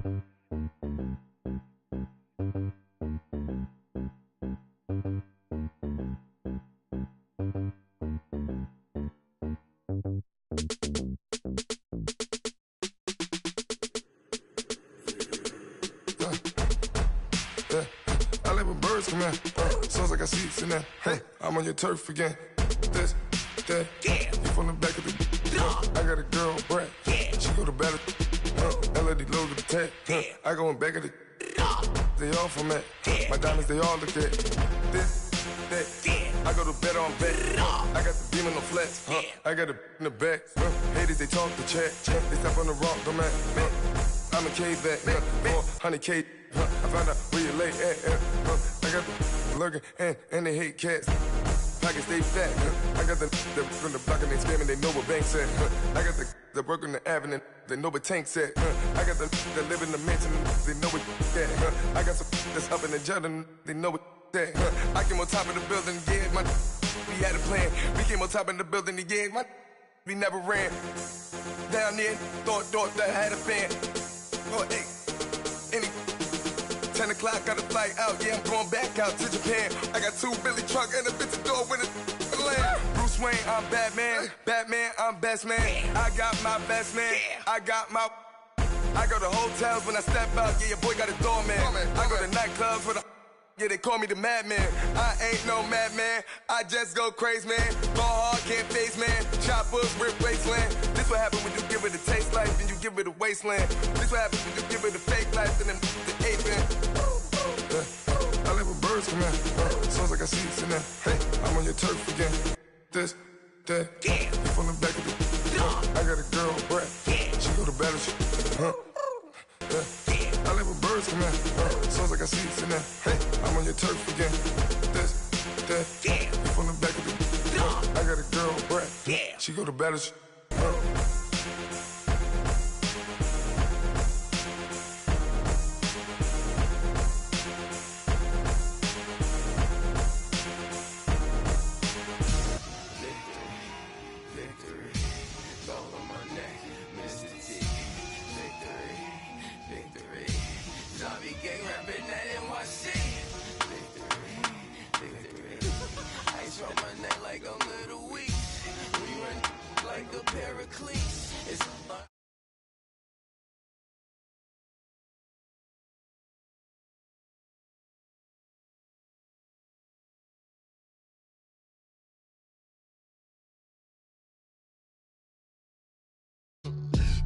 I like when birds come in. Sounds like I see seats in there. Hey, I'm on your turf again. This, that, yeah. You from the back of the. I got a girl, Brad. Yeah. She go to battle. LED logo the tag. I go in back of the. They all from that. My diamonds, they all look at. This, that. I go to bed on bed. I got the beam on the flats. I got it in the back. Haters, they talk the chat. They step on the rock, the man. I'm a K-back. 400K. I found out where you lay at. I got the lurking and they hate cats. Pockets stay fat. I got the from the block and they scamming, they know what banks at. I got the work on the avenue, they know what tanks at. I got the live in the mansion, they know what that. I got some that's up in the jungle, they know what that. I came on top of the building, yeah, my we had a plan. We came on top of the building, yeah, my we never ran. Down there, thought that had a fan. Oh, hey, any 10 o'clock, got a flight out, yeah, I'm going back out to Japan. I got 2 Billy truck and a bitch door with a land. Bruce Wayne, I'm Batman. Batman, I'm best man. I got my best man. I got my. I go to hotels when I step out, yeah, your boy got a doorman. I go to nightclubs with a. Yeah, they call me the madman. I ain't no madman. I just go crazy, man. Ball hard, can't face, man. Choppers, rip wasteland. This what happen when you give it a taste life and you give it a wasteland. This what happens when you give it a fake life and then the ape man. I like when birds come in. Sounds like I see seats in there. Hey, I'm on your turf again. This, that, yeah. You from the back of the. I got a girl, Brad. She go to battle. I like when birds come in. Sounds like I see seats in there. Hey, I'm on your turf again. This, that, yeah. You from the back of the. I got a girl, Brad. She go to battle.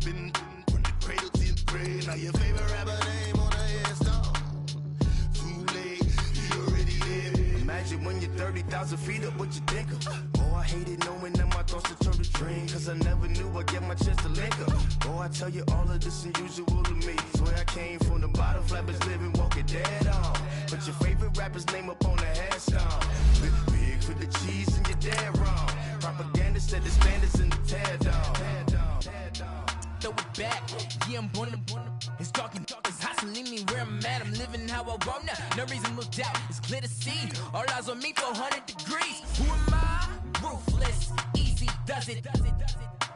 Been from the cradle to the grave. Now your favorite rapper name on a headstone. Too late, you already live. Imagine when you're 30,000 feet up, what you think of? Oh, I hated knowing that my thoughts would turn to dream. Cause I never knew I'd get my chance to link up. Oh, I tell you all of this unusual to me. Swear I came from the bottom, flappers living, walking dead on. But your favorite rapper's name up on the headstone. Big for the cheese and you're dead wrong. Propaganda said the standards in the tear down. Throw it back, yeah, I'm born to. It's dark, it's hot, so leave me where I'm at. I'm living how I want now. No reason to doubt, it's clear to see. All eyes on me, 400 degrees. Who am I? Ruthless, easy, does it.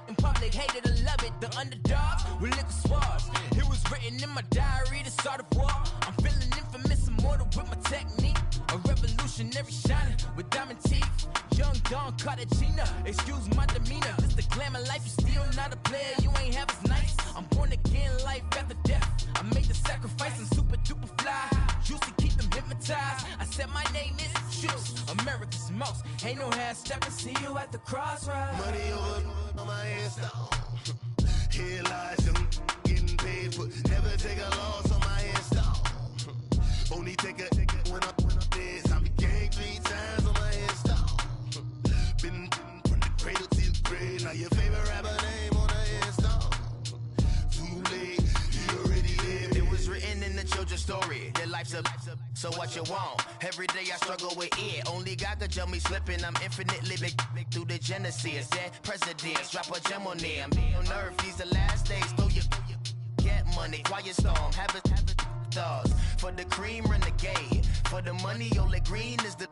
In public, hate it or love it. The underdogs with liquor swabs. It was written in my diary to start a war. I'm feeling infamous, immortal with my technique. A revolutionary shining with diamond teeth. Young Don Cartagena, excuse my demeanor. This the glamour life, you still not a player, you ain't half as nice. I'm born again, life after death. I made the sacrifice and super duper fly. Juicy, keep them hypnotized. I said my name is Juice, America's most. Ain't no half stepping, see you at the crossroads. Money over on my headstone. Here lies them getting paid for. Never take a loss on my headstone. Only take a when I'm dead. I be gang 3 times on my headstone. Been from the cradle to the grave. Now your favorite rapper name on a headstone. Too late, you already lived. It was written in the children's story. Their life's a so what you want? Every day I struggle with it. Only God could jump me slipping. I'm infinitely big through the genesis. Dead presidents, drop a gem on them. On earth, these the last days. Throw your get money, quiet storm. Have it thoughts for the cream renegade. For the money, only green is the.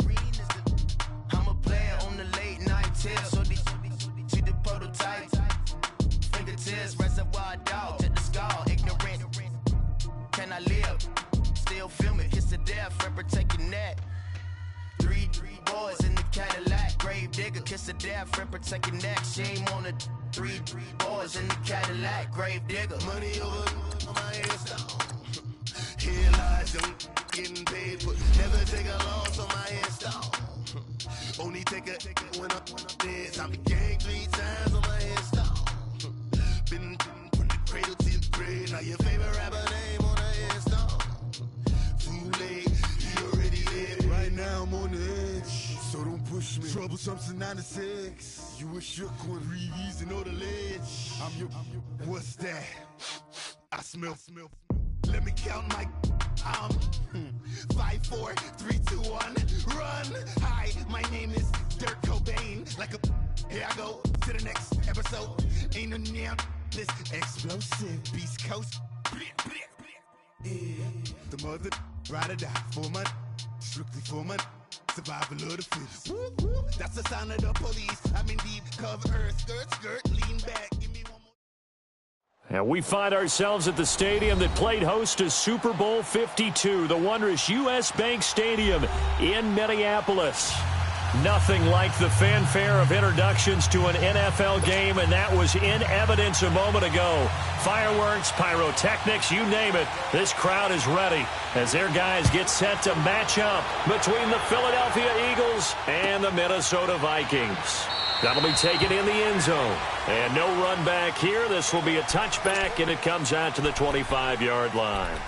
I'm a player on the late night till. So see the prototype. Fingertips, reservoir dog to the skull. Ignorant. death and protect your neck. Three boys in the Cadillac, grave digger, kiss of death and protect your neck. Shame on the three boys in the Cadillac, grave digger. Money over on my headstone. Here lies them getting paid for. Never take a loss on my headstone. Only take a when I'm dead. I'm gang 3 times on my headstone. Been from the cradle to the grave. Now your favorite rapper name on a headstone. Too late, he already dead. Right now I'm on the edge, so don't push me. Troublesome to 96. You a shook one, breathe and know the ledge. I'm your. What's that? I smell. Let me count my. 5, 4, 3, 2, 1. Run. Hi, my name is Dirk Cobain. Like a. Here I go to the next episode. Ain't no damn this explosive Beast Coast. The mother ride or die for my. Strictly for my. Survival of the fittest. That's the sound of the police. I'm in deep cover earth. Skirt, lean back. Give me one more. And we find ourselves at the stadium that played host to Super Bowl 52, the wondrous U.S. Bank Stadium in Minneapolis. Nothing like the fanfare of introductions to an NFL game, and that was in evidence a moment ago. Fireworks, pyrotechnics, you name it. This crowd is ready as their guys get set to match up between the Philadelphia Eagles and the Minnesota Vikings. That'll be taken in the end zone. And no run back here. This will be a touchback, and it comes out to the 25-yard line.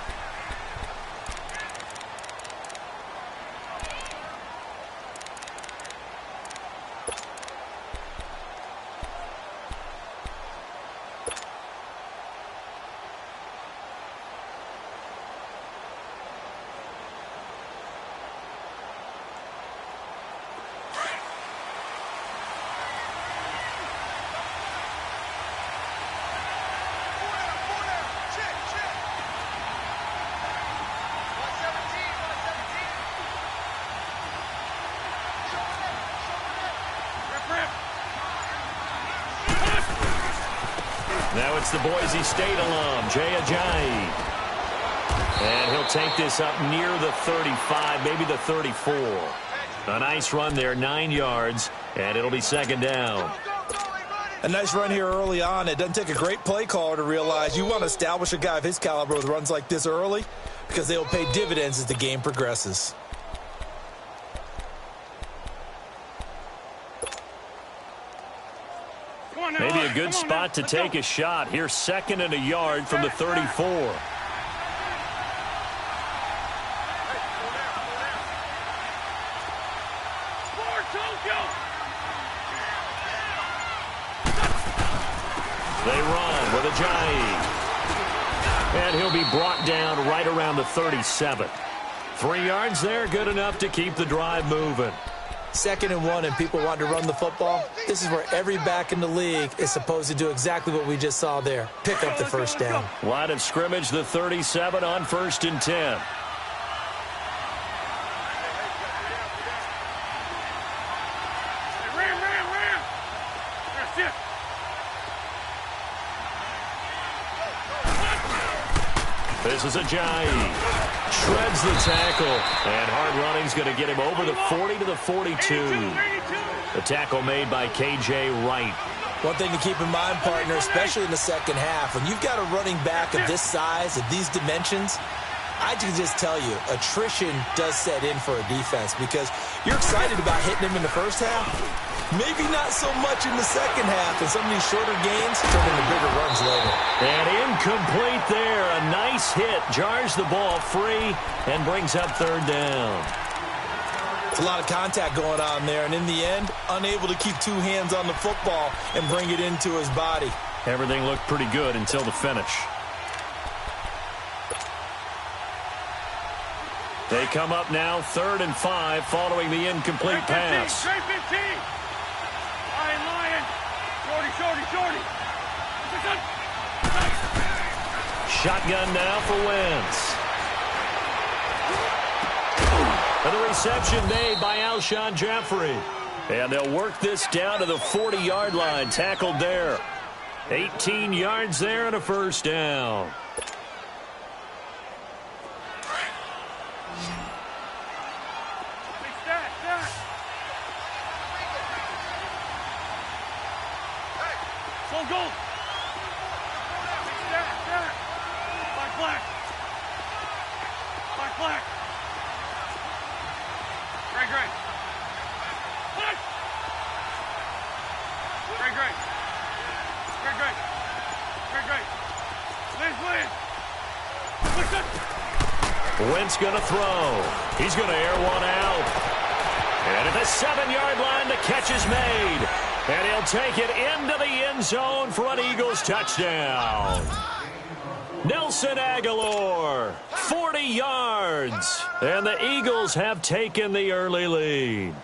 Now it's the Boise State alum, Jay Ajayi. And he'll take this up near the 35, maybe the 34. A nice run there, 9 yards, and it'll be second down. A nice run here early on. It doesn't take a great play caller to realize you want to establish a guy of his caliber with runs like this early because they will pay dividends as the game progresses. Maybe a good spot to take a shot. Here's 2nd and a yard from the 34. They run with Ajayi. And he'll be brought down right around the 37. 3 yards there, good enough to keep the drive moving. 2nd and 1 and people want to run the football. This is where every back in the league is supposed to do exactly what we just saw there. Pick up the first down. Line of scrimmage, the 37 on 1st and 10. This is Ajayi. Shreds the tackle. And hard running's going to get him over the 40 to the 42. The tackle made by K.J. Wright. One thing to keep in mind, partner, especially in the second half, when you've got a running back of this size, of these dimensions, I can just tell you, attrition does set in for a defense because you're excited about hitting him in the first half. Maybe not so much in the second half, and some of these shorter gains turn into bigger runs later. And incomplete there. A nice hit. Jars the ball free and brings up 3rd down. It's a lot of contact going on there, and in the end, unable to keep 2 hands on the football and bring it into his body. Everything looked pretty good until the finish. They come up now 3rd and 5 following the incomplete pass. Shotgun now for Wentz. And the reception made by Alshon Jeffrey. And they'll work this down to the 40-yard line. Tackled there. 18 yards there and a first down. Wentz going to throw. He's going to air one out. And at the 7-yard line, the catch is made. And he'll take it into the end zone for an Eagles touchdown. Nelson Aguilar, 40 yards. And the Eagles have taken the early lead.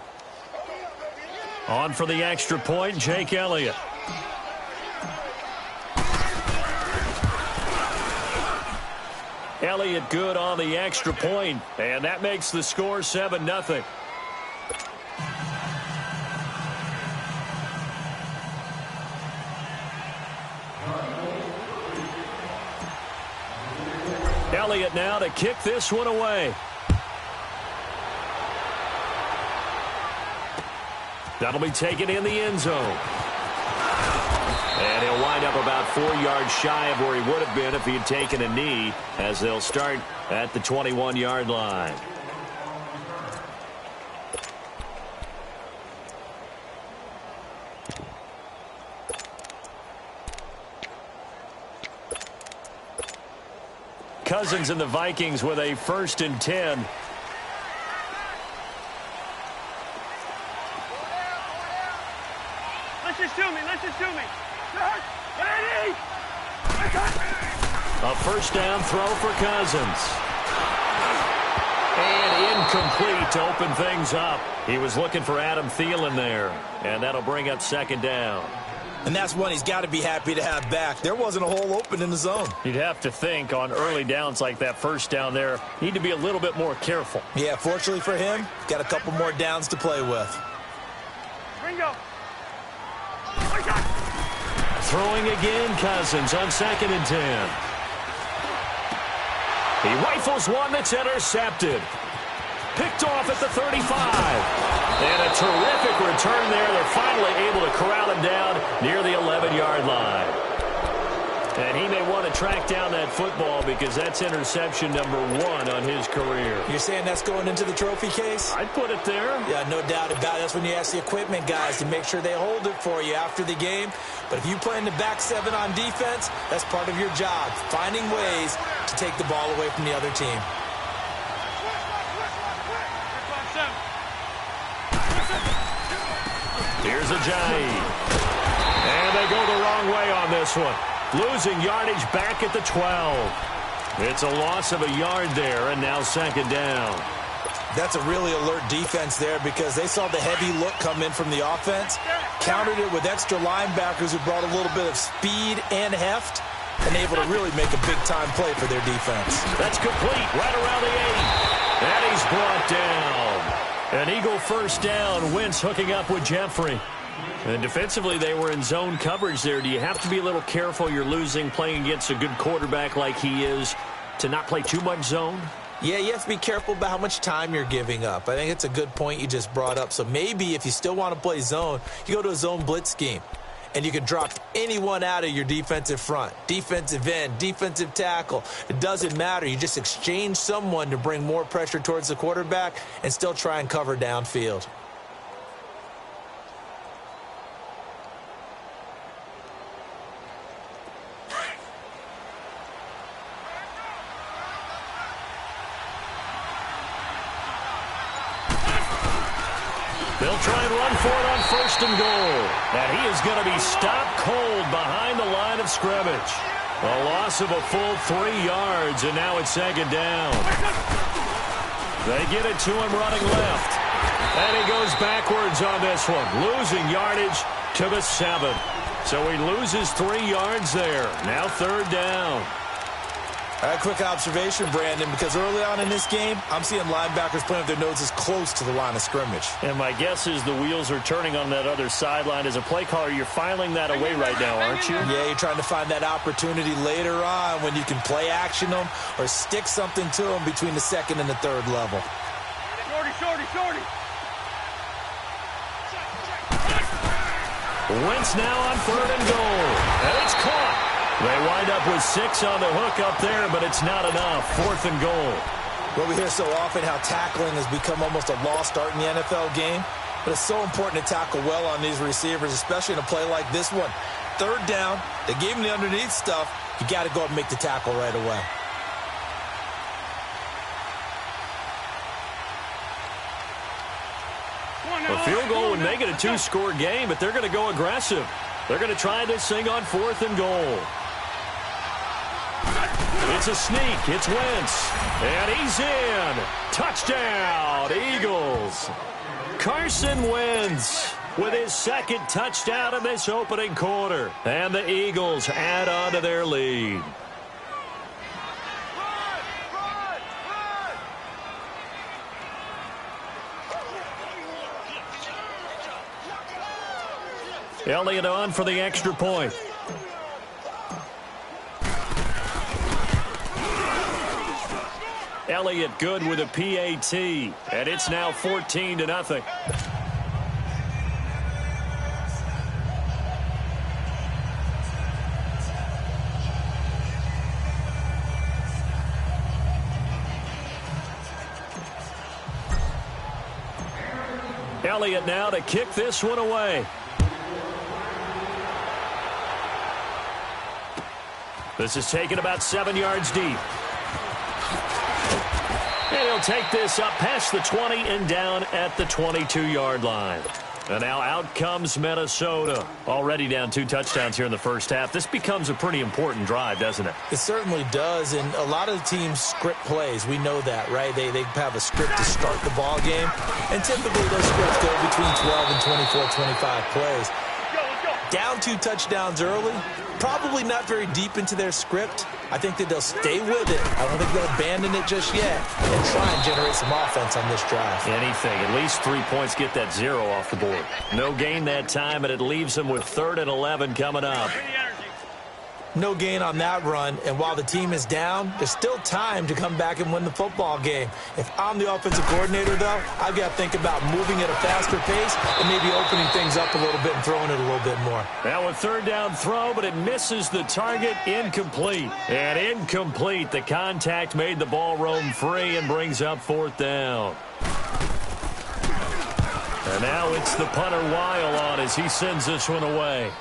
On for the extra point, Jake Elliott. Elliott good on the extra point, and that makes the score 7-0. Elliott now to kick this one away. That'll be taken in the end zone. And he'll wind up about 4 yards shy of where he would have been if he had taken a knee, as they'll start at the 21-yard line. Cousins and the Vikings with a 1st and 10. A first down throw for Cousins. And incomplete to open things up. He was looking for Adam Thielen there. And that'll bring up 2nd down. And that's one he's got to be happy to have back. There wasn't a hole open in the zone. You'd have to think on early downs like that first down there, need to be a little bit more careful. Yeah, fortunately for him, got a couple more downs to play with. Ringo. Throwing again, Cousins on 2nd and 10. He rifles one that's intercepted. Picked off at the 35. And a terrific return there. They're finally able to corral him down near the 11-yard line. And he may want to track down that football because that's interception number 1 on his career. You're saying that's going into the trophy case? I'd put it there. Yeah, no doubt about it. That's when you ask the equipment guys to make sure they hold it for you after the game. But if you play in the back 7 on defense, that's part of your job, finding ways to take the ball away from the other team. Here's Ajayi. And they go the wrong way on this one. Losing yardage back at the 12. It's a loss of a yard there, and now 2nd down. That's a really alert defense there because they saw the heavy look come in from the offense, countered it with extra linebackers who brought a little bit of speed and heft, and able to really make a big-time play for their defense. That's complete right around the 8. And he's brought down. An Eagle first down. Wentz hooking up with Jeffrey. And defensively, they were in zone coverage there. Do you have to be a little careful? You're losing playing against a good quarterback like he is to not play too much zone? Yeah, you have to be careful about how much time you're giving up. I think it's a good point you just brought up. So maybe if you still want to play zone, you go to a zone blitz scheme. And you can drop anyone out of your defensive front, defensive end, defensive tackle. It doesn't matter. You just exchange someone to bring more pressure towards the quarterback and still try and cover downfield. They'll try and run for it on 1st and goal. And he is going to be stopped cold behind the line of scrimmage. A loss of a full 3 yards, and now it's 2nd down. They get it to him running left. And he goes backwards on this one, losing yardage to the 7. So he loses 3 yards there. Now 3rd down. All right, quick observation, Brandon, because early on in this game, I'm seeing linebackers playing with their noses close to the line of scrimmage. And my guess is the wheels are turning on that other sideline. As a play caller, you're filing that away right now, aren't you? Yeah, you're trying to find that opportunity later on when you can play action them or stick something to them between the 2nd and the 3rd level. Shorty. Wentz now on 3rd and goal. And it's caught. They wind up with 6 on the hook up there, but it's not enough. 4th and goal. Well, we hear so often how tackling has become almost a lost art in the NFL game, but it's so important to tackle well on these receivers, especially in a play like this one. 3rd down, they gave him the underneath stuff. You got to go and make the tackle right away. A field goal would make it a 2-score game, but they're going to go aggressive. They're going to try this thing on 4th and goal. It's a sneak. It's Wentz. And he's in. Touchdown, Eagles. Carson Wentz with his 2nd touchdown in this opening quarter. And the Eagles add on to their lead. Elliott on for the extra point. Elliott good with a PAT, and it's now 14-0. Elliott now to kick this one away. This is taken about 7 yards deep. And he'll take this up past the 20 and down at the 22-yard line. And now out comes Minnesota. Already down 2 touchdowns here in the first half. This becomes a pretty important drive, doesn't it? It certainly does, and a lot of the teams script plays. We know that, right? They have a script to start the ball game, and typically those scripts go between 12 and 24, 25 plays. Down 2 touchdowns early, probably not very deep into their script. I think that they'll stay with it. I don't think they'll abandon it just yet and try and generate some offense on this drive. Anything. At least 3 points, get that 0 off the board. No gain that time, and it leaves them with 3rd and 11 coming up. No gain on that run, and while the team is down, there's still time to come back and win the football game. If I'm the offensive coordinator, though, I've got to think about moving at a faster pace and maybe opening things up a little bit and throwing it a little bit more. Now a 3rd down throw, but it misses the target. Incomplete. And incomplete. The contact made the ball roam free and brings up 4th down. And now it's the punter Weil on as he sends this one away.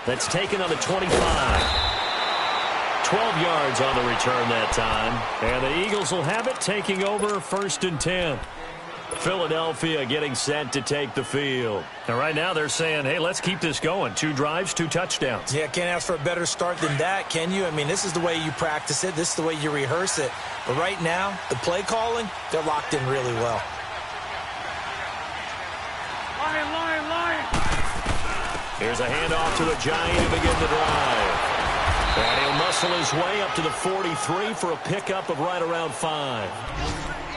That's taken on the 25. 12 yards on the return that time. And the Eagles will have it, taking over 1st and 10. Philadelphia getting set to take the field. And right now they're saying, hey, let's keep this going. 2 drives, 2 touchdowns. Yeah, can't ask for a better start than that, can you? I mean, this is the way you practice it. This is the way you rehearse it. But right now, the play calling, they're locked in really well. Here's a handoff to the Giant to begin the drive. And he'll muscle his way up to the 43 for a pickup of right around 5.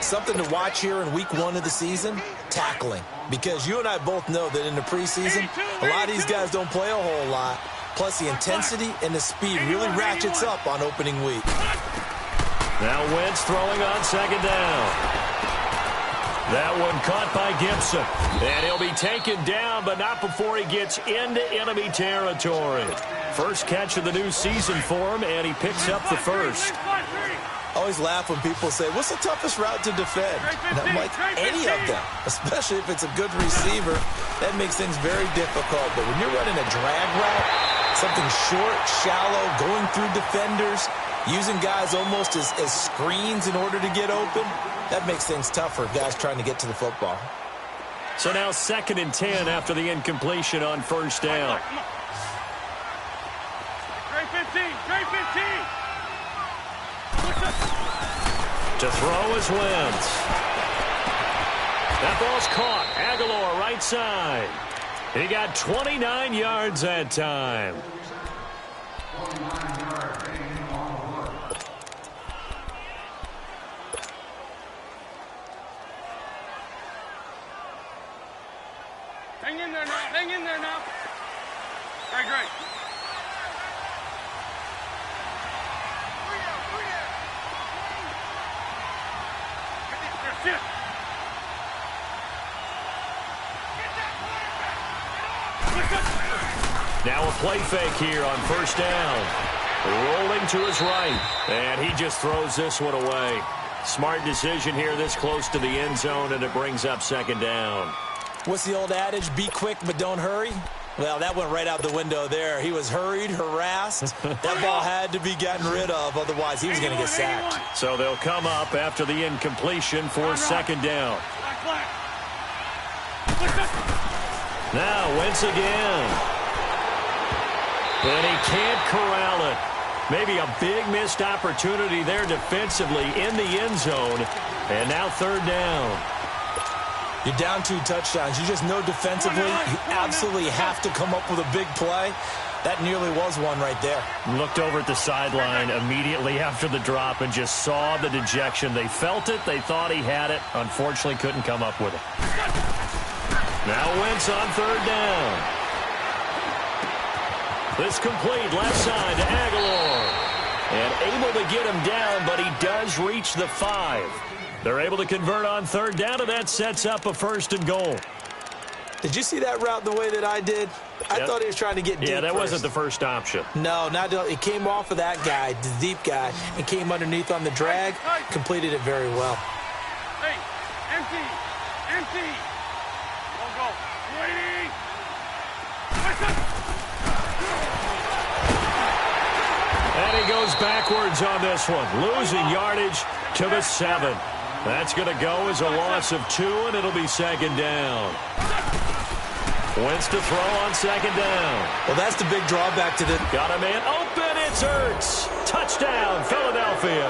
Something to watch here in week 1 of the season, tackling. Because you and I both know that in the preseason, a lot of these guys don't play a whole lot. Plus, the intensity and the speed really ratchets up on opening week. Now Wentz throwing on 2nd down. That one caught by Gibson. And he'll be taken down, but not before he gets into enemy territory. First catch of the new season for him, and he picks up the 1st. I always laugh when people say, what's the toughest route to defend? And I'm like, any of them, especially if it's a good receiver. That makes things very difficult. But when you're running a drag route, something short, shallow, going through defenders, using guys almost as screens in order to get open, that makes things tougher, guys trying to get to the football. So now 2nd and 10 after the incompletion on 1st down. Trey 15, Trey 15. To throw is Wentz. That ball's caught. Aguilar right side. He got 29 yards that time. Hang in there now. Hang in there now. Great, great. Sit. Now a play fake here on 1st down. Rolling to his right. And he just throws this one away. Smart decision here this close to the end zone, and it brings up 2nd down. What's the old adage? Be quick, but don't hurry. Well, that went right out the window there. He was hurried, harassed. That ball had to be gotten rid of. Otherwise, he was going to get sacked. So they'll come up after the incompletion for 2nd down. Now Wentz again. And he can't corral it. Maybe a big missed opportunity there defensively in the end zone. And now third down. You're down 2 touchdowns. You just know defensively you absolutely have to come up with a big play. That nearly was one right there. Looked over at the sideline immediately after the drop and just saw the dejection. They felt it. They thought he had it. Unfortunately, couldn't come up with it. Now Wentz on third down. This complete left side to Aguilar. And able to get him down, but he does reach the 5. They're able to convert on third down, and that sets up a 1st and goal. Did you see that route the way that I did? I thought he was trying to get deep. Yeah, that first. wasn't the first option. No, it came off of that guy, the deep guy, and came underneath on the drag. Completed it very well. Hey, empty. Go. Waiting. And he goes backwards on this one, losing yardage to the 7. That's going to go as a loss of 2, and it'll be 2nd down. Wentz to throw on 2nd down. Well, that's the big drawback to the... Got a man open. It's Ertz. Touchdown, Philadelphia.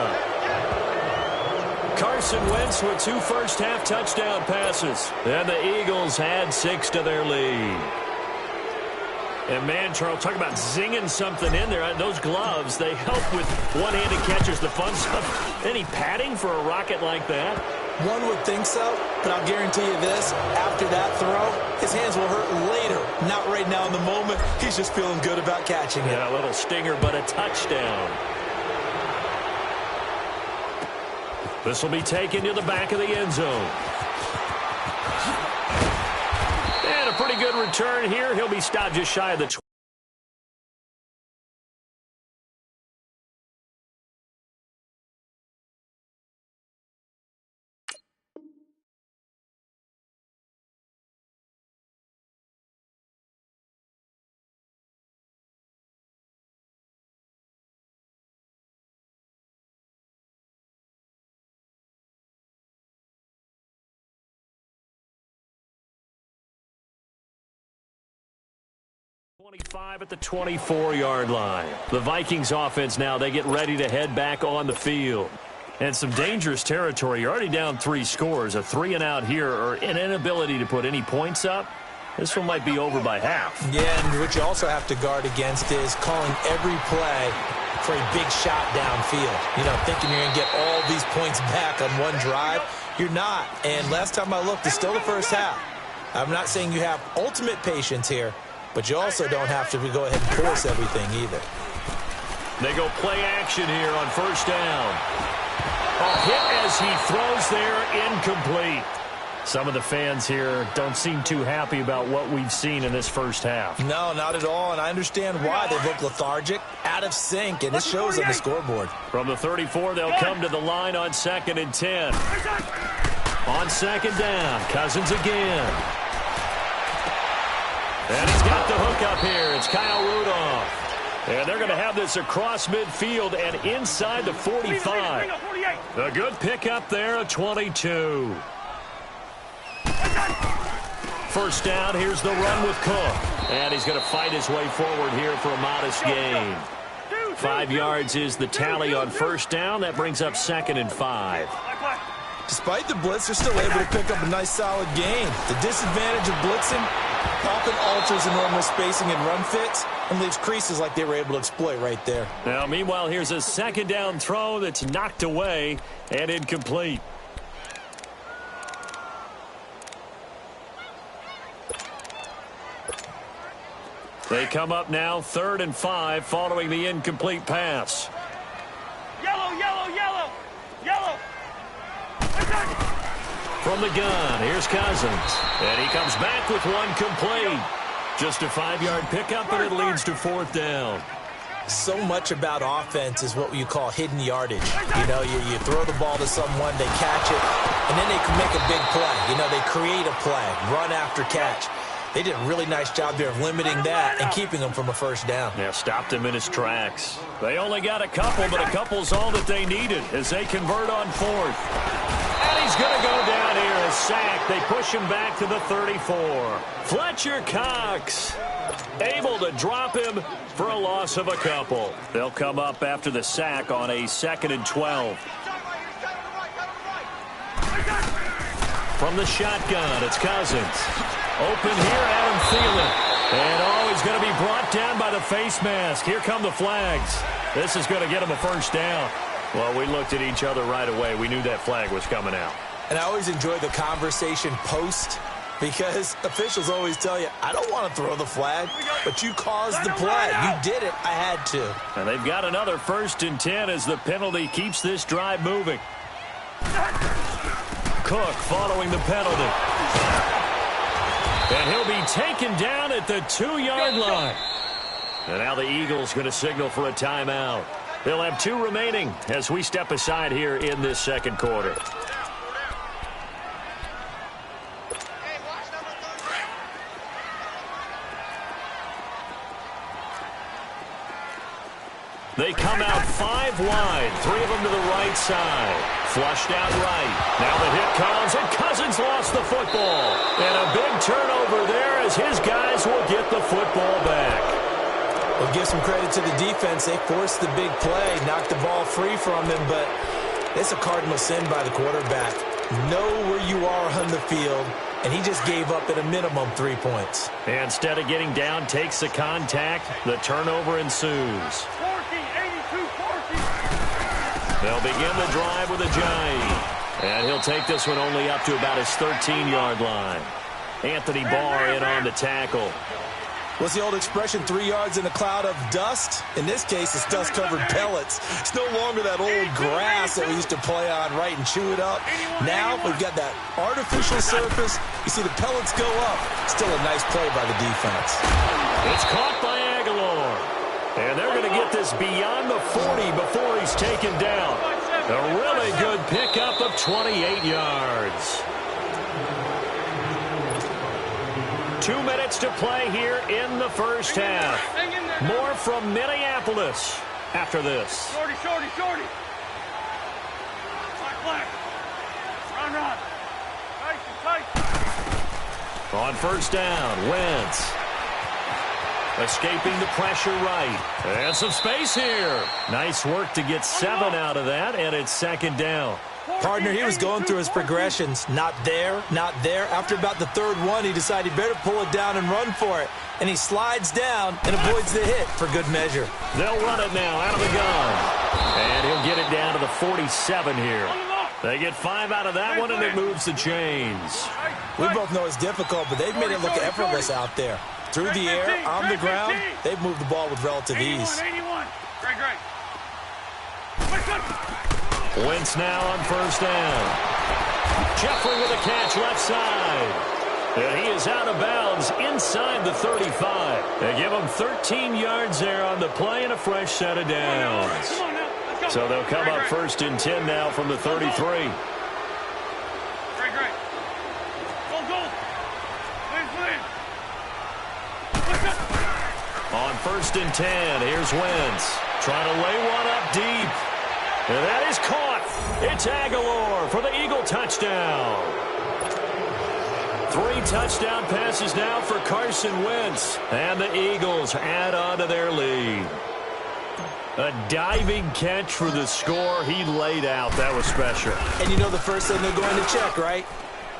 Carson Wentz with 2 first-half touchdown passes. And the Eagles had 6 to their lead. And, man, Charles, talk about zinging something in there. Those gloves, they help with one-handed catches, the fun stuff. Any padding for a rocket like that? One would think so, but I'll guarantee you this. After that throw, his hands will hurt later. Not right now in the moment. He's just feeling good about catching it. Yeah, a little stinger, but a touchdown. This will be taken to the back of the end zone. And a pretty good return here. He'll be stopped just shy of the 20. At the 24-yard line. The Vikings offense now, they get ready to head back on the field. And some dangerous territory. You're already down 3 scores. A 3-and-out here or an inability to put any points up. This one might be over by half. Yeah, and what you also have to guard against is calling every play for a big shot downfield. You know, thinking you're going to get all these points back on one drive. You're not. And last time I looked, it's still the first half. I'm not saying you have ultimate patience here, but you also don't have to go ahead and force everything either. They go play action here on first down. A hit as he throws there, incomplete. Some of the fans here don't seem too happy about what we've seen in this first half. No, not at all, and I understand why. They look lethargic, out of sync, and it shows on the scoreboard. From the 34, they'll come to the line on 2nd and 10. On 2nd down, Cousins again. And he's got the hook up here. It's Kyle Rudolph. And they're going to have this across midfield and inside the 45. A good pickup there at 22. First down, here's the run with Cook. And he's going to fight his way forward here for a modest gain. 5 yards is the tally on first down. That brings up 2nd and 5. Despite the blitz, they're still able to pick up a nice solid gain. The disadvantage of blitzing often alters the normal spacing and run fits and leaves creases like they were able to exploit right there. Now, meanwhile, here's a 2nd down throw that's knocked away and incomplete. They come up now 3rd and 5 following the incomplete pass. Yellow, yellow, yellow, yellow. From the gun, here's Cousins. And he comes back with one complete. Just a 5-yard pickup, and it leads to 4th down. So much about offense is what you call hidden yardage. You know, you throw the ball to someone, they catch it, and then they can make a big play. You know, they create a play, run after catch. They did a really nice job there of limiting that and keeping him from a first down. Yeah, stopped him in his tracks. They only got a couple, but a couple's all that they needed as they convert on 4th. And he's he's going to go down here. A sack. They push him back to the 34. Fletcher Cox able to drop him for a loss of a couple. They'll come up after the sack on a 2nd and 12. From the shotgun, it's Cousins. Open here, Adam Thielen. And he's going to be brought down by the face mask. Here come the flags. This is going to get him a first down. Well, we looked at each other right away. We knew that flag was coming out. And I always enjoy the conversation post, because officials always tell you, I don't want to throw the flag, but you caused the play. You did it. I had to. And they've got another 1st and 10 as the penalty keeps this drive moving. Cook following the penalty. And he'll be taken down at the 2-yard line. And now the Eagles going to signal for a timeout. They'll have 2 remaining as we step aside here in this 2nd quarter. They come out 5 wide, 3 of them to the right side. Flushed out right. Now the hit comes, and Cousins lost the football. And a big turnover there as his guys will get the football back. We'll give some credit to the defense. They forced the big play, knocked the ball free from him, but it's a cardinal sin by the quarterback. Know where you are on the field, and he just gave up at a minimum 3 points. And instead of getting down, takes the contact. The turnover ensues. They'll begin the drive with a jive. And he'll take this one only up to about his 13-yard line. Anthony Barr in on the tackle. What's the old expression, 3 yards in a cloud of dust? In this case, it's dust-covered pellets. It's no longer that old grass that we used to play on, right, and chew it up. Now we've got that artificial surface. You see the pellets go up. Still a nice play by the defense. It's caught by Aguilar. And they're going to get this beyond the 40 before he's taken down. A really good pickup of 28 yards. 2 minutes to play here in the first half. More from Minneapolis after this. Shorty. Black. Run. Tight. On first down, Wentz. Escaping the pressure right. And some space here. Nice work to get 7 out of that, and it's 2nd down. Partner, he was going through his progressions. Not there, not there. After about the 3rd one, he decided he better pull it down and run for it. And he slides down and avoids the hit for good measure. They'll run it now out of the gun. And he'll get it down to the 47 here. They get 5 out of that one, and it moves the chains. We both know it's difficult, but they've made it look effortless out there. Through the air, on the ground, they've moved the ball with relative ease. Great. Wentz now on first down. Jeffrey with a catch left side. And he is out of bounds inside the 35. They give him 13 yards there on the play and a fresh set of downs. So they'll come up 1st and 10 now from the 33. Great. On 1st and 10, here's Wentz. Trying to lay one up deep. And that is caught. It's Aguilar for the Eagle touchdown. 3 touchdown passes now for Carson Wentz. And the Eagles add on to their lead. A diving catch for the score. He laid out. That was special. And you know the first thing they're going to check, right?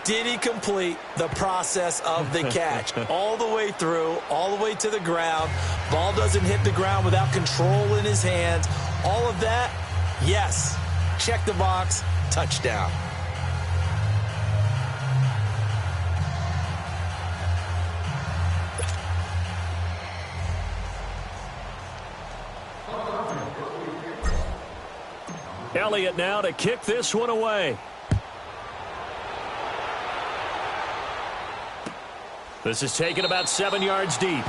Did he complete the process of the catch? All the way through, all the way to the ground. Ball doesn't hit the ground without control in his hands. All of that, yes. Check the box, touchdown. Elliott now to kick this one away. This is taken about 7 yards deep.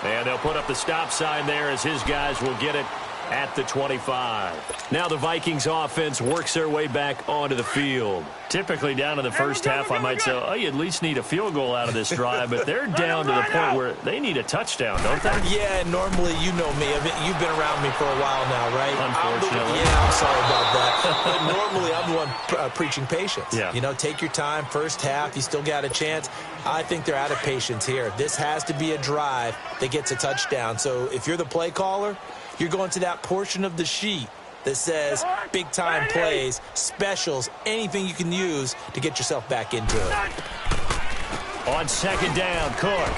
And they'll put up the stop sign there as his guys will get it at the 25. Now the Vikings offense works their way back onto the field. Typically down in the first half, I might say, oh, you at least need a field goal out of this drive, but they're down to the point where they need a touchdown, don't they? Yeah, and normally, you know me. You've been around me for a while now, right? Unfortunately. I'm sorry about that. But normally, I'm the one preaching patience. Yeah. You know, take your time. First half, you still got a chance. I think they're out of patience here. This has to be a drive that gets a touchdown. So if you're the play caller, you're going to that portion of the sheet that says big-time plays, specials, anything you can use to get yourself back into it. On second down, Cook.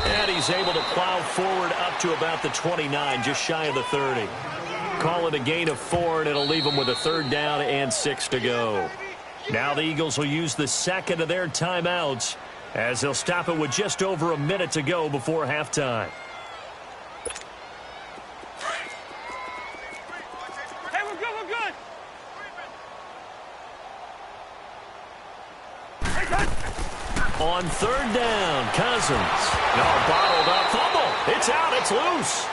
And he's able to plow forward up to about the 29, just shy of the 30. Call it a gain of 4, and it'll leave them with a third down and 6 to go. Now the Eagles will use the second of their timeouts as they'll stop it with just over a minute to go before halftime. Hey, we're good, we're good. On third down, Cousins. No, bottled up. Fumble. It's out. It's loose.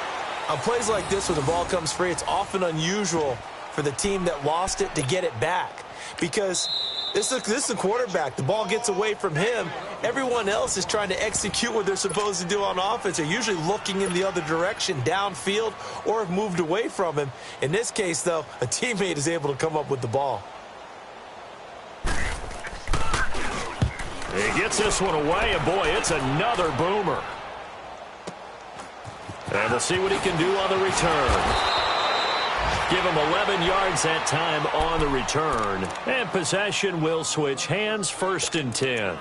On plays like this where the ball comes free, it's often unusual for the team that lost it to get it back. Because this is a quarterback. The ball gets away from him. Everyone else is trying to execute what they're supposed to do on offense. They're usually looking in the other direction, downfield, or have moved away from him. In this case, though, a teammate is able to come up with the ball. He gets this one away, and boy, it's another boomer. And we'll see what he can do on the return. Give him 11 yards that time on the return. And possession will switch hands, 1st and 10.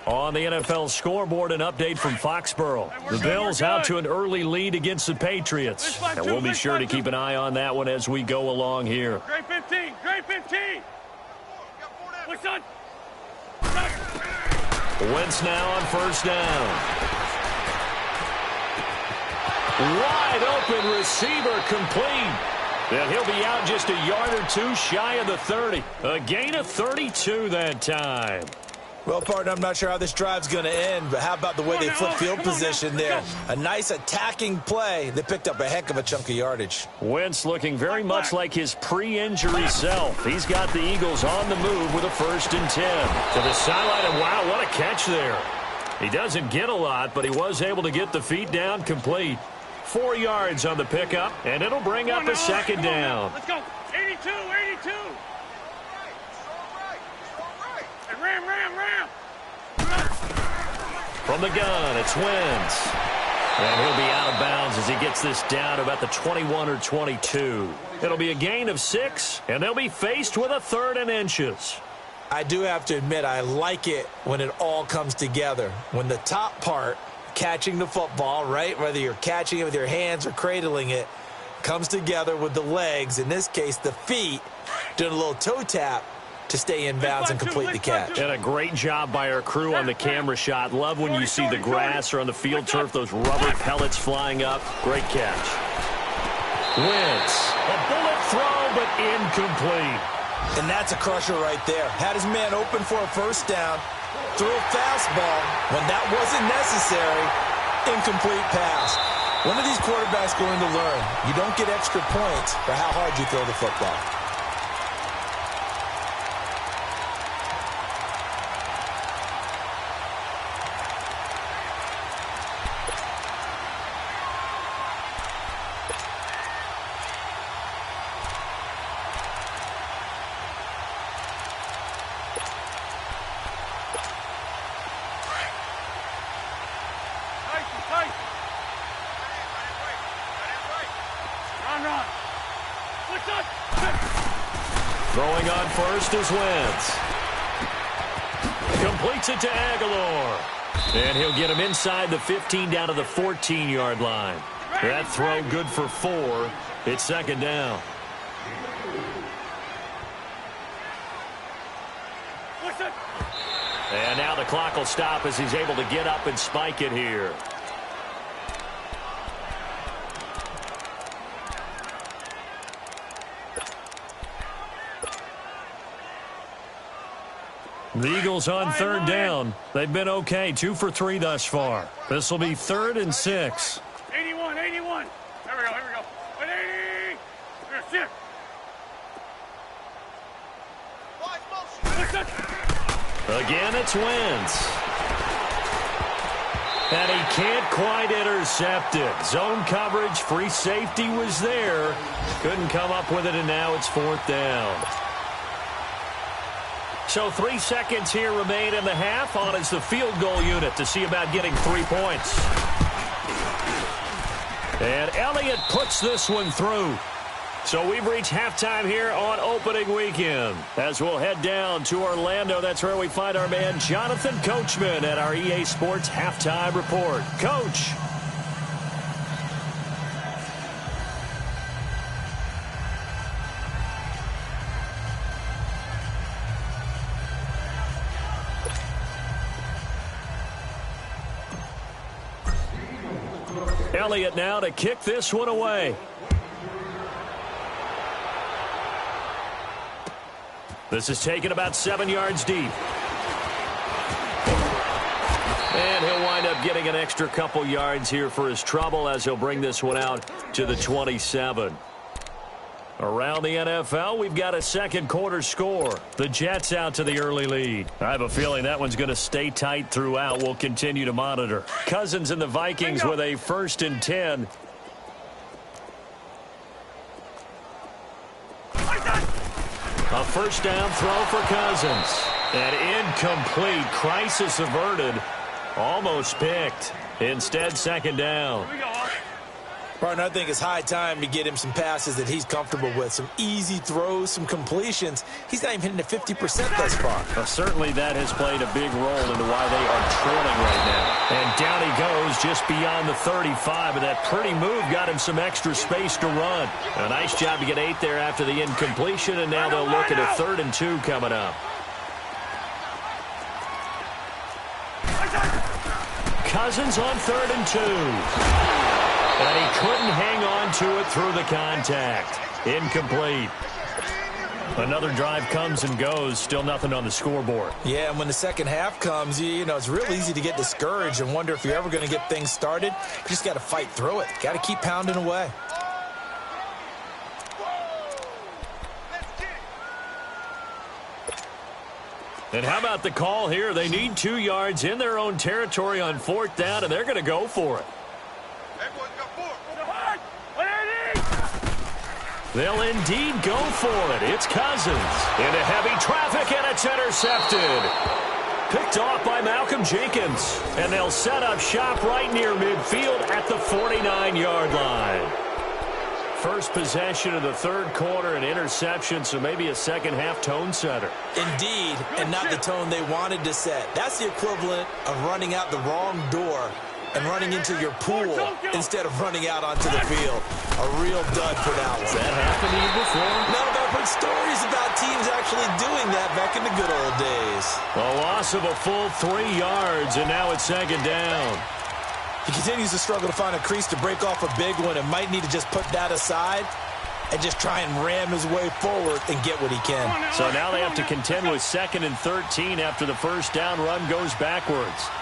On the NFL scoreboard, an update from Foxborough. The Bills out to an early lead against the Patriots. And we'll be sure to keep an eye on that one as we go along here. Great 15, great 15. What's on? Wentz now on first down. Wide open receiver complete. And he'll be out just a yard or two shy of the 30. A gain of 32 that time. Well, partner, I'm not sure how this drive's going to end, but how about the way they flip field position there? A nice attacking play. They picked up a heck of a chunk of yardage. Wentz looking very much like his pre-injury self. He's got the Eagles on the move with a 1st and 10. To the sideline, and wow, what a catch there. He doesn't get a lot, but he was able to get the feet down complete. 4 yards on the pickup, and it'll bring up a second down. Let's go. 82, 82. Ram. From the gun, it's Wentz. And he'll be out of bounds as he gets this down about the 21 or 22. It'll be a gain of 6, and they'll be faced with a 3rd and inches. I do have to admit, I like it when it all comes together. When the top part, catching the football, right, whether you're catching it with your hands or cradling it, comes together with the legs, in this case the feet, doing a little toe tap to stay in bounds and complete the catch. And a great job by our crew on the camera shot. Love when you see the grass or on the field turf, those rubber pellets flying up. Great catch. Wentz. A bullet throw, but incomplete. And that's a crusher right there. Had his man open for a first down, threw a fastball. When that wasn't necessary, incomplete pass. One of these quarterbacks going to learn, you don't get extra points for how hard you throw the football. Throwing on first is Wentz. Completes it to Aguilar. And he'll get him inside the 15 down to the 14-yard line. That throw good for 4. It's second down. And now the clock will stop as he's able to get up and spike it here. The Eagles on third down. They've been okay, 2 for 3 thus far. This will be 3rd and 6. 81. Here we go. Motion! Again, it's Wentz. And he can't quite intercept it. Zone coverage, free safety was there. Couldn't come up with it, and now it's 4th down. So 3 seconds here remain in the half. On is the field goal unit to see about getting 3 points. And Elliott puts this one through. So we've reached halftime here on opening weekend. As we'll head down to Orlando, that's where we find our man Jonathan Coachman at our EA Sports Halftime Report. Coach. Elliott now to kick this one away. This is taken about 7 yards deep. And he'll wind up getting an extra couple yards here for his trouble as he'll bring this one out to the 27. Around the NFL, we've got a second quarter score. The Jets out to the early lead. I have a feeling that one's going to stay tight throughout. We'll continue to monitor. Cousins and the Vikings with a 1st and 10. A first down throw for Cousins. And incomplete. Crisis averted. Almost picked. Instead, 2nd down. Partner, I think it's high time to get him some passes that he's comfortable with. Some easy throws, some completions. He's not even hitting at 50% thus far. Well, certainly that has played a big role into why they are trailing right now. And down he goes just beyond the 35. And that pretty move got him some extra space to run. A nice job to get 8 there after the incompletion. And now they'll look at a 3rd and 2 coming up. Cousins on 3rd and 2. And he couldn't hang on to it through the contact. Incomplete. Another drive comes and goes. Still nothing on the scoreboard. Yeah, and when the second half comes, you know, it's real easy to get discouraged and wonder if you're ever going to get things started. You just got to fight through it. Got to keep pounding away. And how about the call here? They need 2 yards in their own territory on 4th down, and they're going to go for it. They'll indeed go for it. It's Cousins into heavy traffic, and it's intercepted. Picked off by Malcolm Jenkins. And they'll set up shop right near midfield at the 49-yard line. First possession of the 3rd quarter, an interception, so maybe a second-half tone setter. Indeed, and not the tone they wanted to set. That's the equivalent of running out the wrong door and running into your pool instead of running out onto the field. A real dud for that one. Has that happened to you before? No, but I've heard stories about teams actually doing that back in the good old days. A loss of a full 3 yards, and now it's 2nd down. He continues to struggle to find a crease to break off a big one and might need to just put that aside and just try and ram his way forward and get what he can. So now they have to contend with 2nd and 13 after the first down run goes backwards.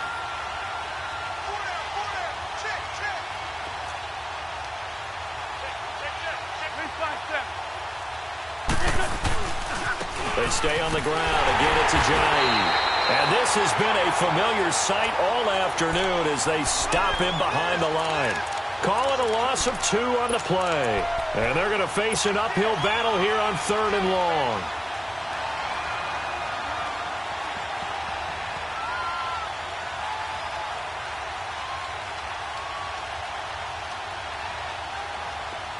They stay on the ground. Again, it's Ajayi. And this has been a familiar sight all afternoon as they stop him behind the line. Call it a loss of 2 on the play. And they're going to face an uphill battle here on 3rd and long.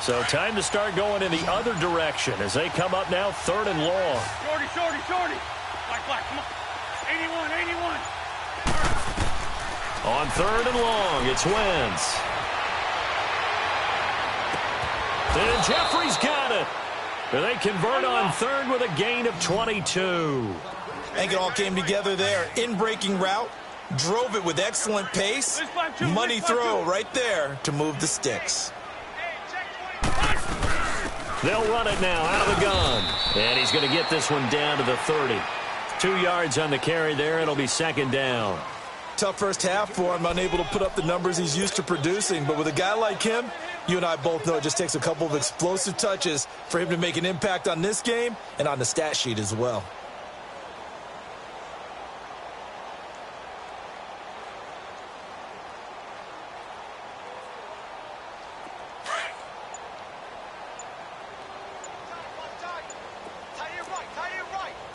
So time to start going in the other direction as they come up now 3rd and long. Shorty, shorty, shorty. Black, come on. 81, 81. On 3rd and long, it's Wentz. And Jeffrey's got it. And they convert on 3rd with a gain of 22. I think it all came together there. In-breaking route, drove it with excellent pace. Money throw right there to move the sticks. They'll run it now out of the gun. And he's going to get this one down to the 30. 2 yards on the carry there. It'll be 2nd down. Tough first half for him, unable to put up the numbers he's used to producing. But with a guy like him, You and I both know it just takes a couple of explosive touches for him to make an impact on this game and on the stat sheet as well.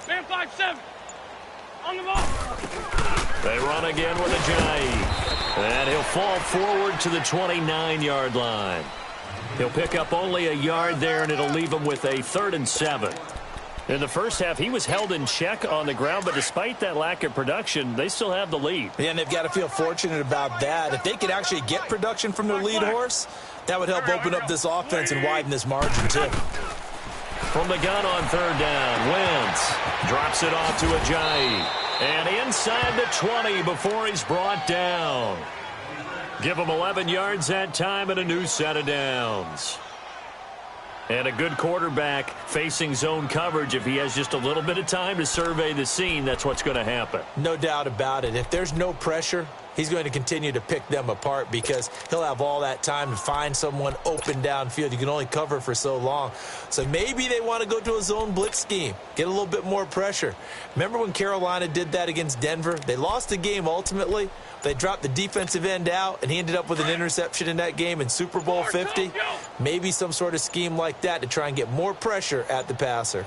Man 5-7. On the ball. They run again with Ajayi. And he'll fall forward to the 29-yard line. He'll pick up only a yard there, and it'll leave him with a 3rd and 7. In the first half, he was held in check on the ground, but despite that lack of production, they still have the lead. Yeah, and they've got to feel fortunate about that. If they could actually get production from their lead horse, that would help open up this offense and widen this margin, too. From the gun on 3rd down, Wentz drops it off to Ajayi. And inside the 20 before he's brought down. Give him 11 yards that time and a new set of downs. And a good quarterback facing zone coverage. If he has just a little bit of time to survey the scene, that's what's going to happen. No doubt about it. If there's no pressure, he's going to continue to pick them apart because he'll have all that time to find someone open downfield. You can only cover for so long. So maybe they want to go to a zone blitz scheme, get a little bit more pressure. Remember when Carolina did that against Denver? They lost the game ultimately. They dropped the defensive end out, and he ended up with an interception in that game in Super Bowl 50. Maybe some sort of scheme like that to try and get more pressure at the passer.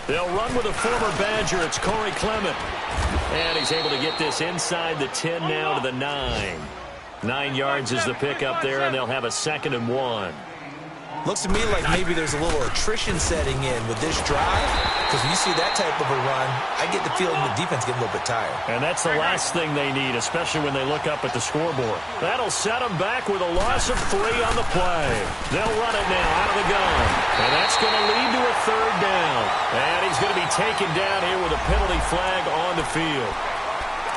They'll run with a former Badger. It's Corey Clement. And he's able to get this inside the 10 now to the 9. 9 yards is the pickup there, and they'll have a 2nd and 1. Looks to me like maybe there's a little attrition setting in with this drive, because when you see that type of a run, I get the feeling the defense getting a little bit tired. And that's the last thing they need, especially when they look up at the scoreboard. That'll set them back with a loss of 3 on the play. They'll run it now out of the gun. And that's going to lead to a 3rd down. And he's going to be taken down here with a penalty flag on the field.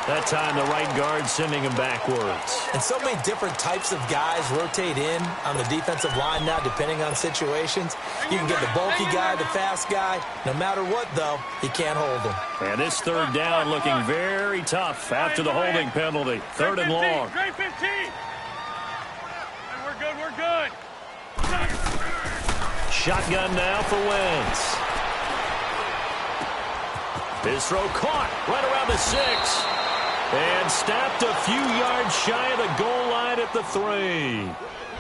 That time the right guard sending him backwards. And so many different types of guys rotate in on the defensive line now depending on situations. You can get the bulky guy, the fast guy. No matter what, though, he can't hold him. And this 3rd down looking very tough after the holding penalty. 3rd and long. Great 15. We're good, we're good. Shotgun now for Wentz. His throw caught right around the 6. And stopped a few yards shy of the goal line at the 3.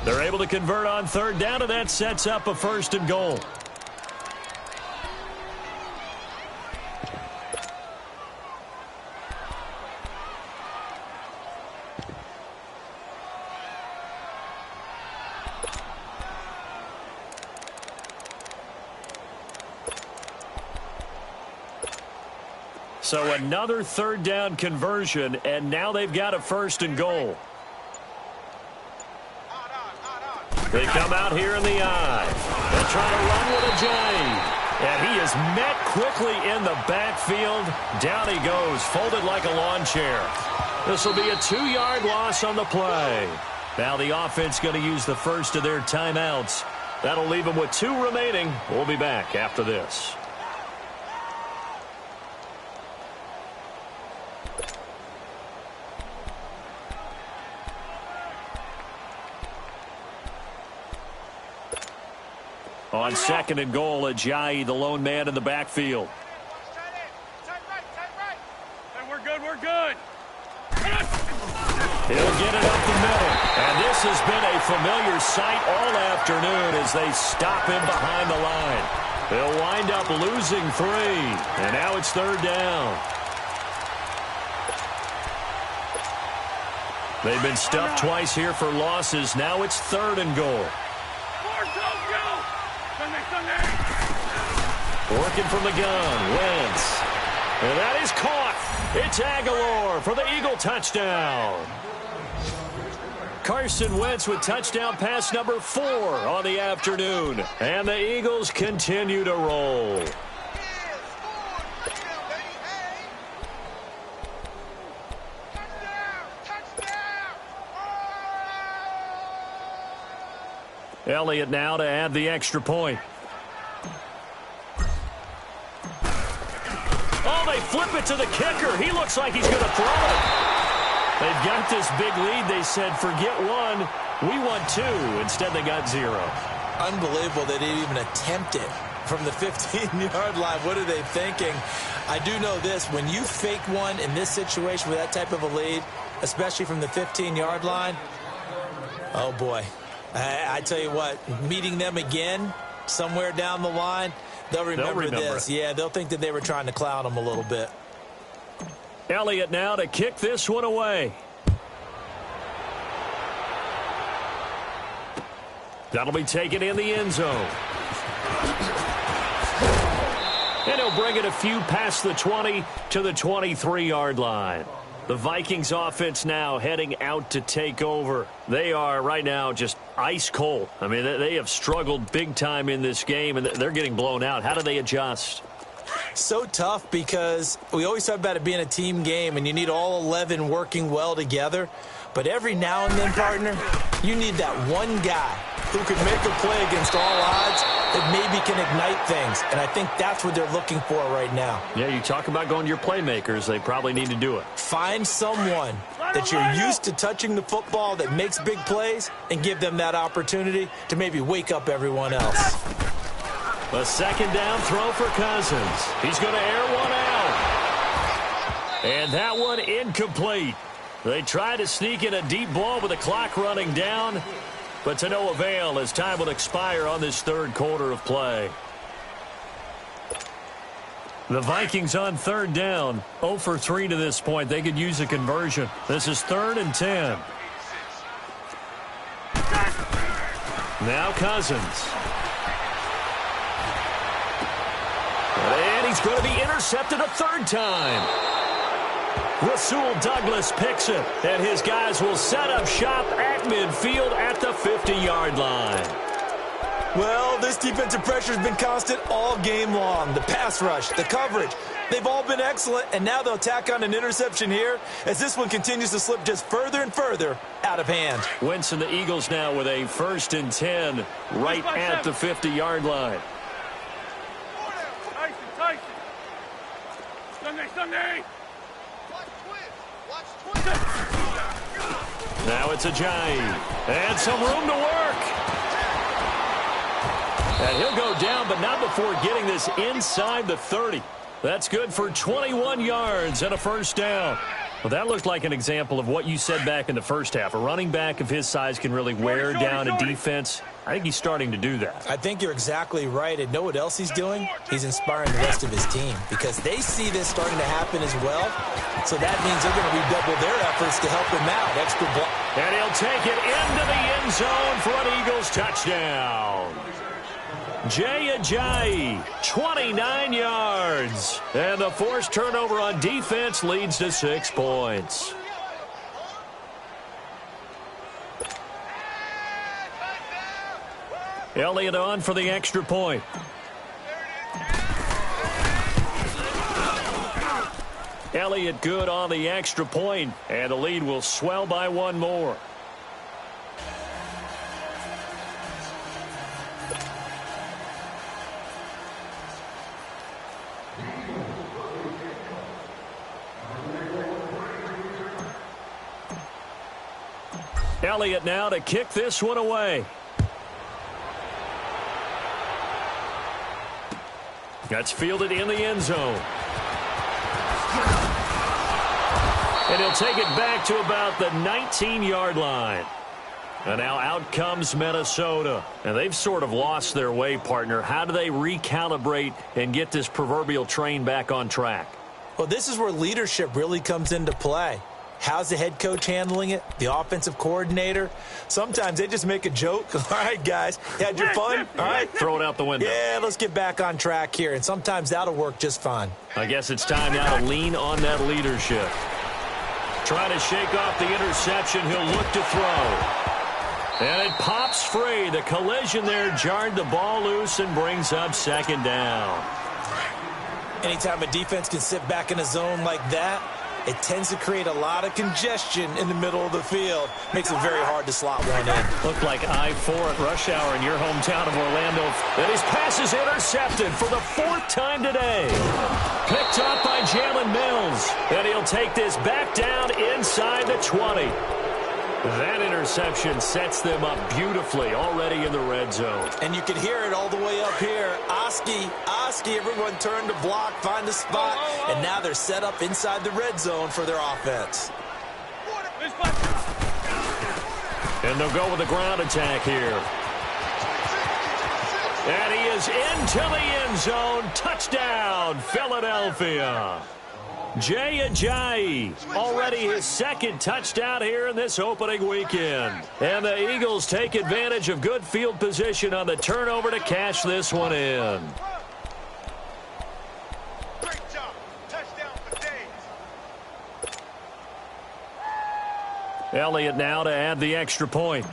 They're able to convert on 3rd down, and that sets up a 1st and goal. So another 3rd down conversion, and now they've got a 1st and goal. They come out here in the eye. They'll try to run with Ajayi. And he is met quickly in the backfield. Down he goes, folded like a lawn chair. This will be a 2-yard loss on the play. Now the offense going to use the first of their timeouts. That'll leave them with 2 remaining. We'll be back after this. On 2nd and goal, Ajayi, the lone man in the backfield. Hey, we're good, we're good. He'll get it up the middle. And this has been a familiar sight all afternoon as they stop him behind the line. They'll wind up losing 3. And now it's 3rd down. They've been stuffed twice here for losses. Now it's 3rd and goal. Working from the gun, Wentz. And that is caught. It's Aguilar for the Eagle touchdown. Carson Wentz with touchdown pass number 4 on the afternoon. And the Eagles continue to roll. Elliott now to add the extra point. Oh, they flip it to the kicker. He looks like he's going to throw it. They've got this big lead. They said, forget one, we want two. Instead, they got 0. Unbelievable they didn't even attempt it from the 15-yard line. What are they thinking? I do know this. When you fake one in this situation with that type of a lead, especially from the 15-yard line, oh, boy. I tell you what, meeting them again somewhere down the line, they'll remember this. Yeah, they'll think that they were trying to clown them a little bit. Elliott now to kick this one away. That'll be taken in the end zone. And he'll bring it a few past the 20 to the 23-yard line. The Vikings offense now heading out to take over. They are right now just ice cold. I mean, they have struggled big time in this game, and they're getting blown out. How do they adjust? So tough because we always talk about it being a team game, and you need all 11 working well together. But every now and then, partner, you need that one guy who can make a play against all odds that maybe can ignite things. And I think that's what they're looking for right now. Yeah, you talk about going to your playmakers. They probably need to do it. Find someone that you're used to touching the football that makes big plays and give them that opportunity to maybe wake up everyone else. A second down throw for Cousins. He's going to air one out. And that one incomplete. They try to sneak in a deep ball with the clock running down, but to no avail as time will expire on this third quarter of play. The Vikings on third down, 0 for 3 to this point. They could use a conversion. This is 3rd and 10. Now Cousins. And he's going to be intercepted a third time. Rasul Douglas picks it, and his guys will set up shop at midfield at the 50-yard line. Well, this defensive pressure has been constant all game long. The pass rush, the coverage, they've all been excellent, and now they'll tack on an interception here as this one continues to slip just further and further out of hand. Wentz and the Eagles now with a 1st and 10 right at the 50-yard line. Sunday. Now it's Ajayi. And some room to work. And he'll go down, but not before getting this inside the 30. That's good for 21 yards and a first down. Well, that looked like an example of what you said back in the first half. A running back of his size can really wear down a defense. I think he's starting to do that. I think you're exactly right. And know what else he's doing? He's inspiring the rest of his team because they see this starting to happen as well. So that means they're going to redouble their efforts to help him out. Extra block. And he'll take it into the end zone for an Eagles touchdown. Jay Ajayi, 29 yards. And the forced turnover on defense leads to 6 points. Elliott on for the extra point. Elliott good on the extra point, and the lead will swell by 1 more. Elliott now to kick this one away. That's fielded in the end zone. And he'll take it back to about the 19-yard line. And now out comes Minnesota. And they've sort of lost their way, partner. How do they recalibrate and get this proverbial train back on track? Well, this is where leadership really comes into play. How's the head coach handling it? The offensive coordinator? Sometimes they just make a joke. All right, guys, you had your fun? All right. Throw it out the window. Yeah, let's get back on track here. And sometimes that'll work just fine. I guess it's time now to lean on that leadership. Trying to shake off the interception. He'll look to throw. And it pops free. The collision there jarred the ball loose and brings up 2nd down. Anytime a defense can sit back in a zone like that, it tends to create a lot of congestion in the middle of the field. Makes it very hard to slot one in. Looked like I-4 at rush hour in your hometown of Orlando. And his pass is intercepted for the 4th time today. Picked up by Jalen Mills. And he'll take this back down inside the 20. That interception sets them up beautifully already in the red zone. And you can hear it all the way up here. Oski, everyone turned to block, find a spot, and now they're set up inside the red zone for their offense. And they'll go with a ground attack here. And he is into the end zone. Touchdown, Philadelphia. Jay Ajayi, already his 2nd touchdown here in this opening weekend. And the Eagles take advantage of good field position on the turnover to cash this one in. Great job. Touchdown for Days. Elliott now to add the extra point.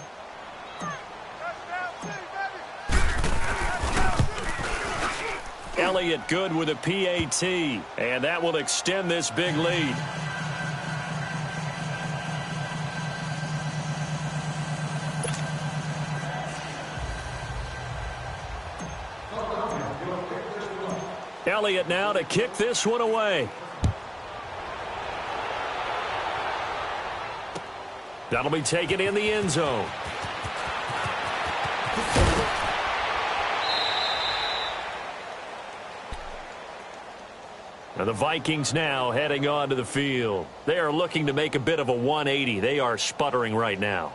Elliott good with a PAT, and that will extend this big lead. Elliott now to kick this one away. That'll be taken in the end zone. And the Vikings now heading onto the field. They are looking to make a bit of a 180. They are sputtering right now.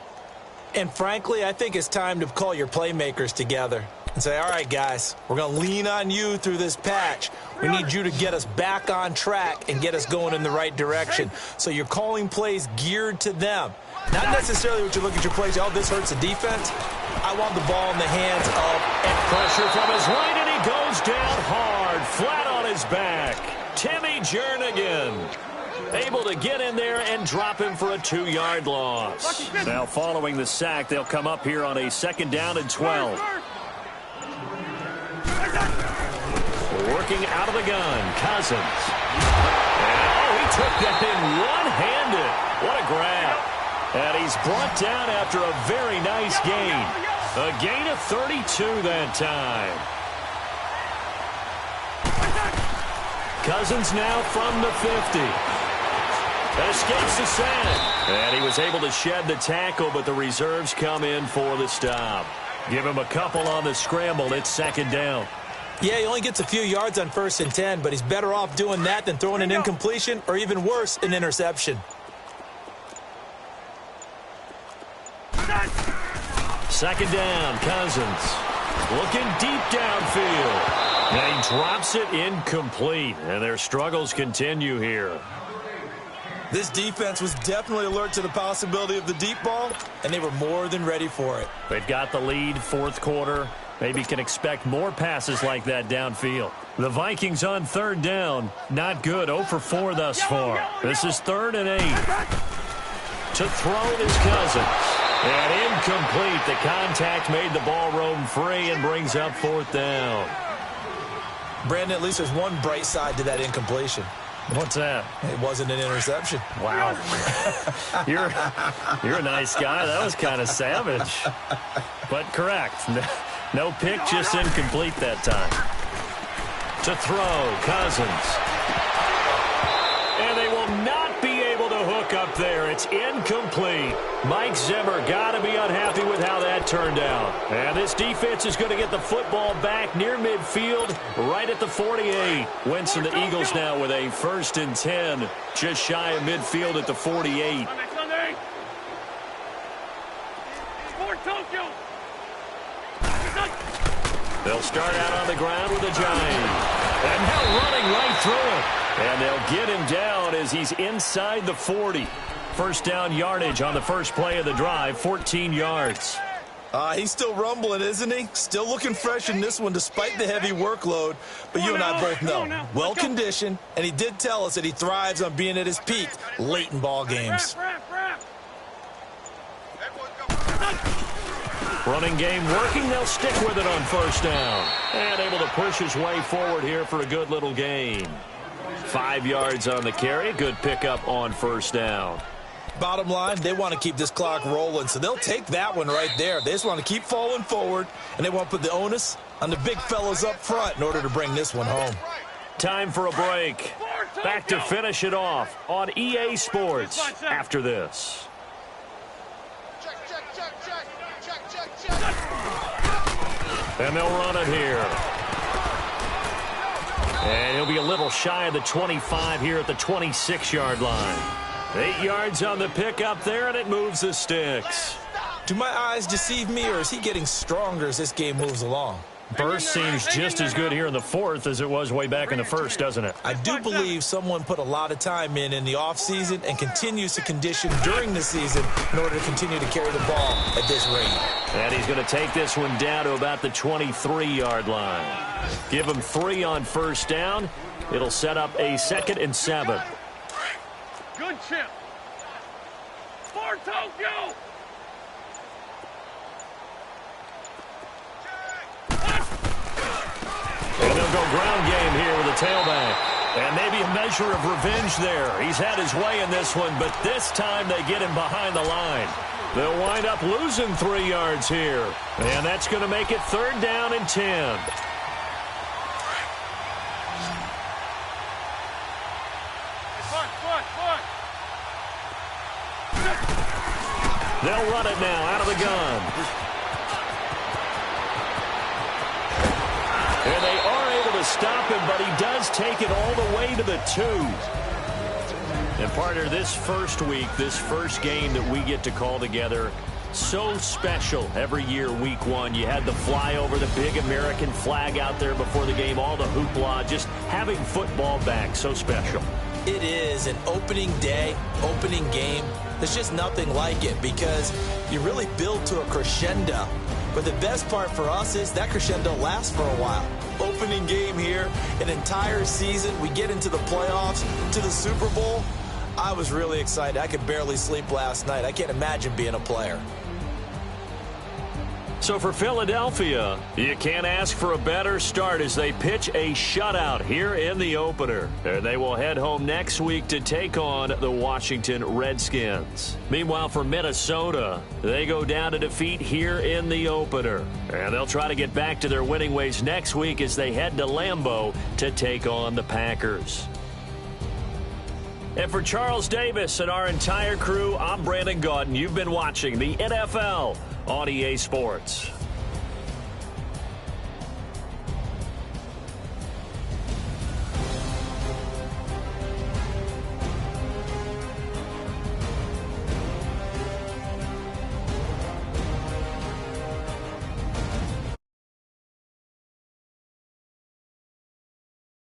And frankly, I think it's time to call your playmakers together and say, all right, guys, we're going to lean on you through this patch. We need you to get us back on track and get us going in the right direction. So you're calling plays geared to them. Not necessarily what you look at your plays, oh, this hurts the defense. I want the ball in the hands of... And pressure from his right, and he goes down hard, flat on his back. Timmy Jernigan able to get in there and drop him for a 2-yard loss. Now following the sack, they'll come up here on a 2nd down and 12. Working out of the gun, Cousins. And, he took that in one-handed. What a grab. And he's brought down after a very nice gain. A gain of 32 that time. Cousins now from the 50. Escapes the sack. And he was able to shed the tackle, but the reserves come in for the stop. Give him a couple on the scramble. It's 2nd down. Yeah, he only gets a few yards on 1st and 10, but he's better off doing that than throwing an incompletion or even worse, an interception. 2nd down, Cousins. Looking deep downfield. And he drops it incomplete, and their struggles continue here. This defense was definitely alert to the possibility of the deep ball, and they were more than ready for it. They've got the lead, 4th quarter. Maybe can expect more passes like that downfield. The Vikings on 3rd down. Not good, 0 for 4 thus far. This is 3rd and 8. To throw is Cousins. And incomplete. The contact made the ball roam free and brings up 4th down. Brandon, at least there's one bright side to that incompletion. What's that? It wasn't an interception. Wow. You're a nice guy. That was kind of savage. But correct. No pick, just incomplete that time. To throw, Cousins. And they will not be able to hook up there. It's incomplete. Mike Zimmer got to be unhappy with how that turned out. And this defense is going to get the football back near midfield, right at the 48. Wentz and the Eagles now with a 1st and 10, just shy of midfield at the 48. Sunday. For Tokyo. They'll start out on the ground with a giant. And now running right through it. And they'll get him down as he's inside the 40. 1st down yardage on the first play of the drive, 14 yards. He's still rumbling, isn't he? Still looking fresh in this one despite the heavy workload. But you and I both know, well-conditioned, and he did tell us that he thrives on being at his peak late in ball games. Running game working. They'll stick with it on 1st down. And able to push his way forward here for a good little gain. 5 yards on the carry. Good pickup on first down. Bottom line, they want to keep this clock rolling, so they'll take that one right there. They just want to keep falling forward, and they want to put the onus on the big fellas up front in order to bring this one home. Time for a break. Back to finish it off on EA Sports after this. And they'll run it here. And he'll be a little shy of the 25 here at the 26-yard line. 8 yards on the pickup there, and it moves the sticks. Do my eyes deceive me, or is he getting stronger as this game moves along? Burst seems just as good here in the fourth as it was way back in the first, doesn't it? I do believe someone put a lot of time in the offseason and continues to condition during the season in order to continue to carry the ball at this rate. And he's going to take this one down to about the 23-yard line. Give him 3 on first down. It'll set up a 2nd and 7. Good chip. For Tokyo. And they'll go ground game here with a tailback. And maybe a measure of revenge there. He's had his way in this one, but this time they get him behind the line. They'll wind up losing 3 yards here. And that's going to make it 3rd down and 10. They'll run it now out of the gun. And they are able to stop him, but he does take it all the way to the 2. And partner, this first week, this first game that we get to call together, so special every year, week 1. You had the flyover, the big American flag out there before the game, all the hoopla, just having football back, so special. It is an opening day, opening game. There's just nothing like it because you really build to a crescendo. But the best part for us is that crescendo lasts for a while. Opening game here, an entire season. We get into the playoffs, to the Super Bowl. I was really excited. I could barely sleep last night. I can't imagine being a player. So for Philadelphia, you can't ask for a better start as they pitch a shutout here in the opener. And they will head home next week to take on the Washington Redskins. Meanwhile, for Minnesota, they go down to defeat here in the opener. And they'll try to get back to their winning ways next week as they head to Lambeau to take on the Packers. And for Charles Davis and our entire crew, I'm Brandon Gaudin. You've been watching the NFL on EA Sports.